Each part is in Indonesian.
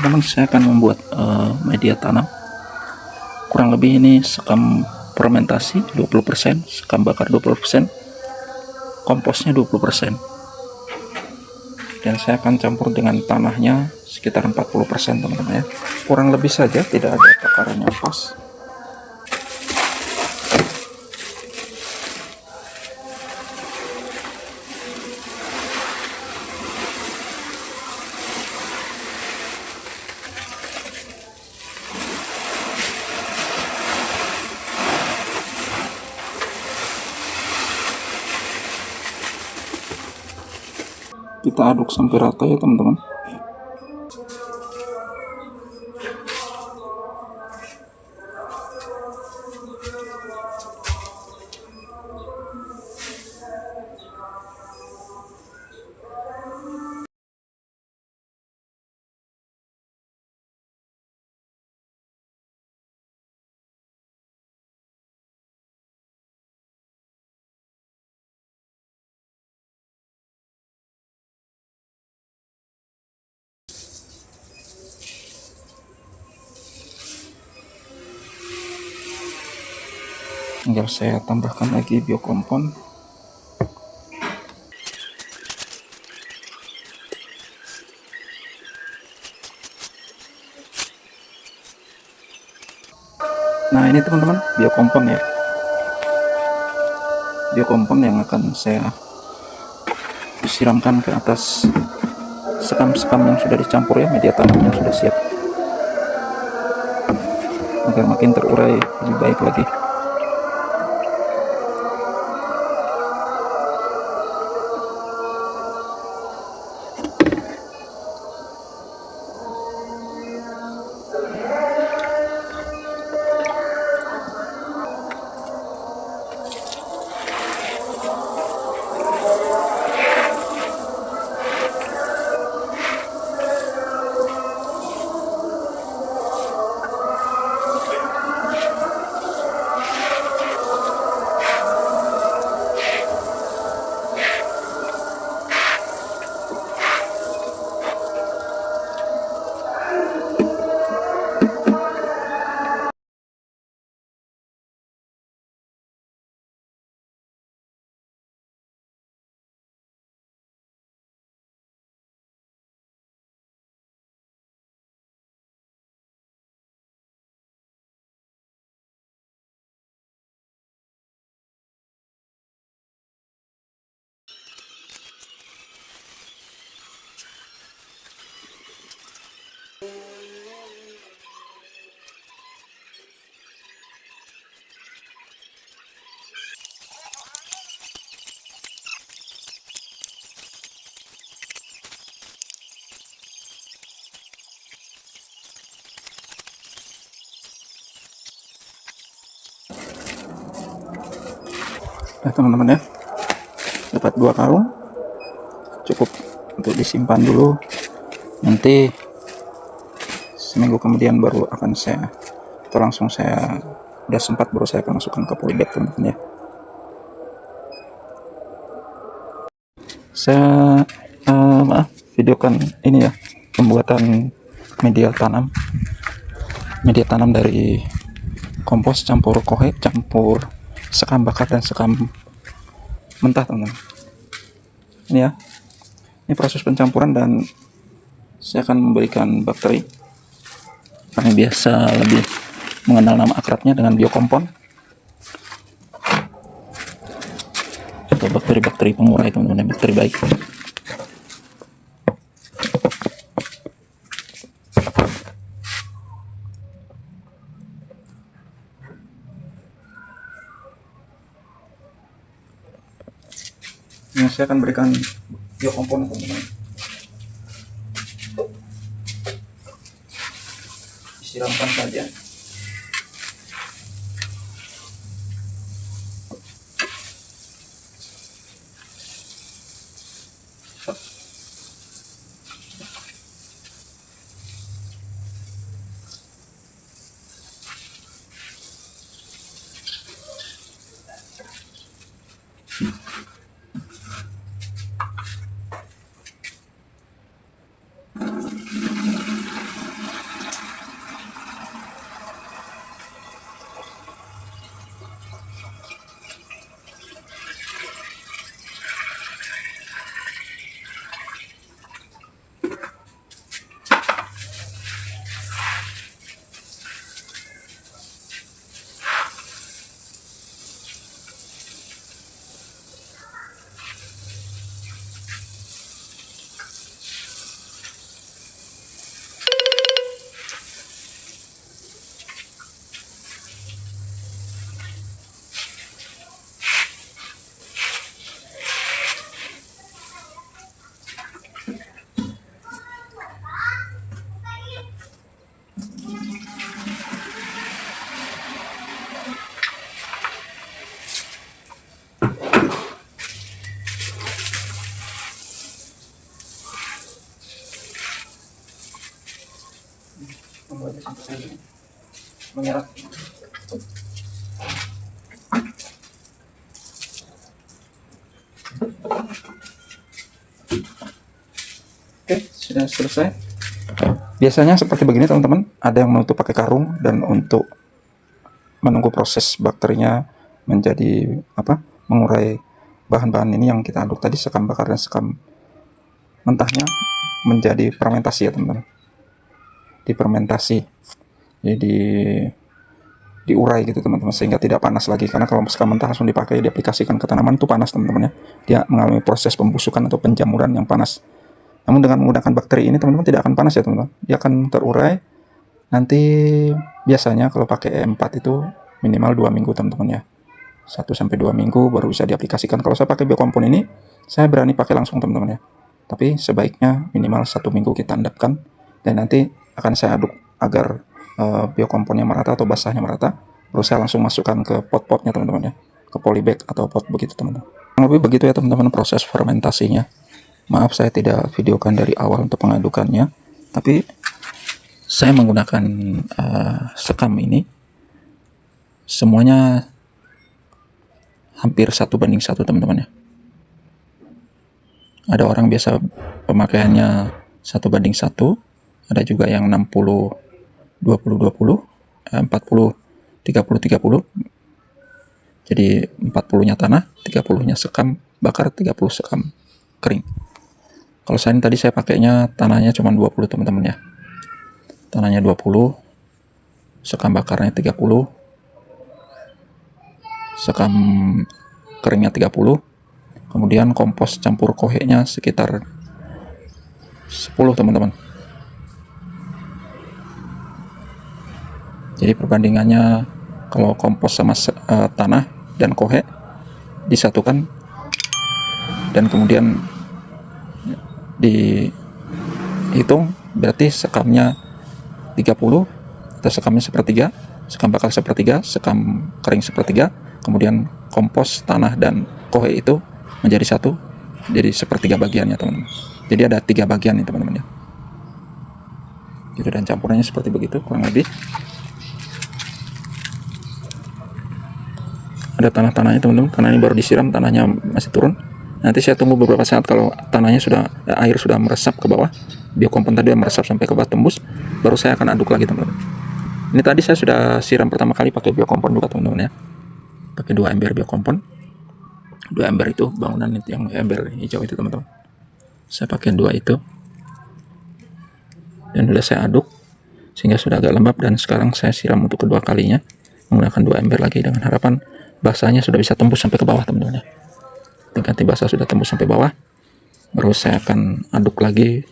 teman-teman, saya akan membuat media tanam. Kurang lebih ini sekam fermentasi 20%, sekam bakar 20%, komposnya 20%. Dan saya akan campur dengan tanahnya sekitar 40%, teman-teman ya. Kurang lebih saja, tidak ada takaran yang pas. Kita aduk sampai rata ya teman-teman. Tinggal saya tambahkan lagi biokompon. Nah ini teman-teman, biokompon ya. Biokompon yang akan saya siramkan ke atas sekam-sekam yang sudah dicampur ya, media tanam yang sudah siap, agar makin terurai lebih baik lagi. Nah teman-teman ya, dapat 2 karung, cukup untuk disimpan dulu. Nanti seminggu kemudian baru akan saya, atau langsung saya udah sempat baru saya akan masukkan ke polybag teman-teman ya. Saya videokan ini ya, pembuatan media tanam dari kompos campur kohe, campur sekam bakar dan sekam mentah teman-teman. Ini ya, ini proses pencampuran, dan saya akan memberikan bakteri. Kami biasa lebih mengenal nama akrabnya dengan biokompon atau bakteri-bakteri pengurai teman-teman, bakteri baik. Ini saya akan berikan biokompon teman-teman. Siramkan saja. menyerap. Oke, sudah selesai. Biasanya seperti begini teman-teman, ada yang menutup pakai karung, dan untuk menunggu proses bakterinya menjadi mengurai bahan-bahan ini yang kita aduk tadi, sekam bakar dan sekam mentahnya, menjadi fermentasi ya teman-teman. Difermentasi, jadi diurai gitu teman-teman, sehingga tidak panas lagi. Karena kalau sekam mentah langsung dipakai, diaplikasikan ke tanaman itu panas teman-teman ya. Dia mengalami proses pembusukan atau penjamuran yang panas. Namun dengan menggunakan bakteri ini teman-teman tidak akan panas ya teman-teman. Dia akan terurai. Nanti biasanya kalau pakai E4 itu minimal 2 minggu teman-teman ya. 1-2 minggu baru bisa diaplikasikan. Kalau saya pakai biokompon ini, saya berani pakai langsung teman-teman ya. Tapi sebaiknya minimal 1 minggu kita endapkan, dan nanti akan saya aduk agar biokomponnya merata atau basahnya merata. Baru saya langsung masukkan ke pot-potnya teman-teman ya, ke polybag atau pot begitu teman-teman. Lebih begitu ya teman-teman proses fermentasinya. Maaf saya tidak videokan dari awal untuk pengadukannya, tapi saya menggunakan sekam ini semuanya hampir 1:1 teman-teman ya. Ada orang biasa pemakaiannya 1:1, ada juga yang 60-20-20, 40-30-30. Jadi 40-nya tanah, 30-nya sekam bakar, 30 sekam kering. Kalau saya ini tadi saya pakainya tanahnya cuma 20 teman-teman ya. Tanahnya 20, sekam bakarnya 30, sekam keringnya 30, kemudian kompos campur kohenya sekitar 10 teman-teman. Jadi perbandingannya kalau kompos sama tanah dan kohe disatukan, dan kemudian dihitung, berarti sekamnya 30 atau sekamnya sepertiga, sekam bakar sepertiga, sekam kering sepertiga, kemudian kompos, tanah, dan kohe itu menjadi satu, jadi sepertiga bagiannya teman-teman. Jadi ada 3 bagian nih teman-teman ya. Gitu, dan campurannya seperti begitu kurang lebih. Ada tanah-tanahnya teman-teman, karena ini baru disiram, tanahnya masih turun. Nanti saya tunggu beberapa saat, kalau tanahnya air sudah meresap ke bawah, biokompon tadi meresap sampai ke bawah tembus, baru saya akan aduk lagi teman-teman. Ini tadi saya sudah siram pertama kali pakai biokompon juga teman-teman ya, pakai 2 ember biokompon. 2 ember itu bangunan itu yang ember hijau itu teman-teman, saya pakai 2 itu, dan sudah saya aduk sehingga sudah agak lembab. Dan sekarang saya siram untuk kedua kalinya menggunakan 2 ember lagi, dengan harapan basahnya sudah bisa tembus sampai ke bawah teman-teman ya. Nanti basah sudah tembus sampai bawah, baru saya akan aduk lagi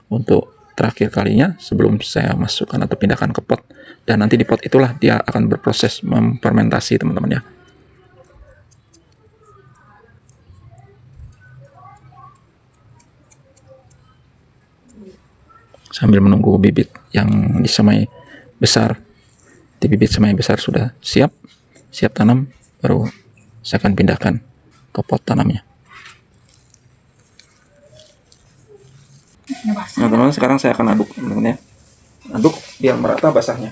untuk terakhir kalinya sebelum saya masukkan atau pindahkan ke pot. Dan nanti di pot itulah dia akan berproses memfermentasi teman-teman ya. Sambil menunggu bibit yang disemai besar, di bibit semai besar sudah siap tanam, baru saya akan pindahkan ke pot tanamnya. Nah teman-teman, sekarang saya akan aduk teman-teman ya, aduk biar merata basahnya.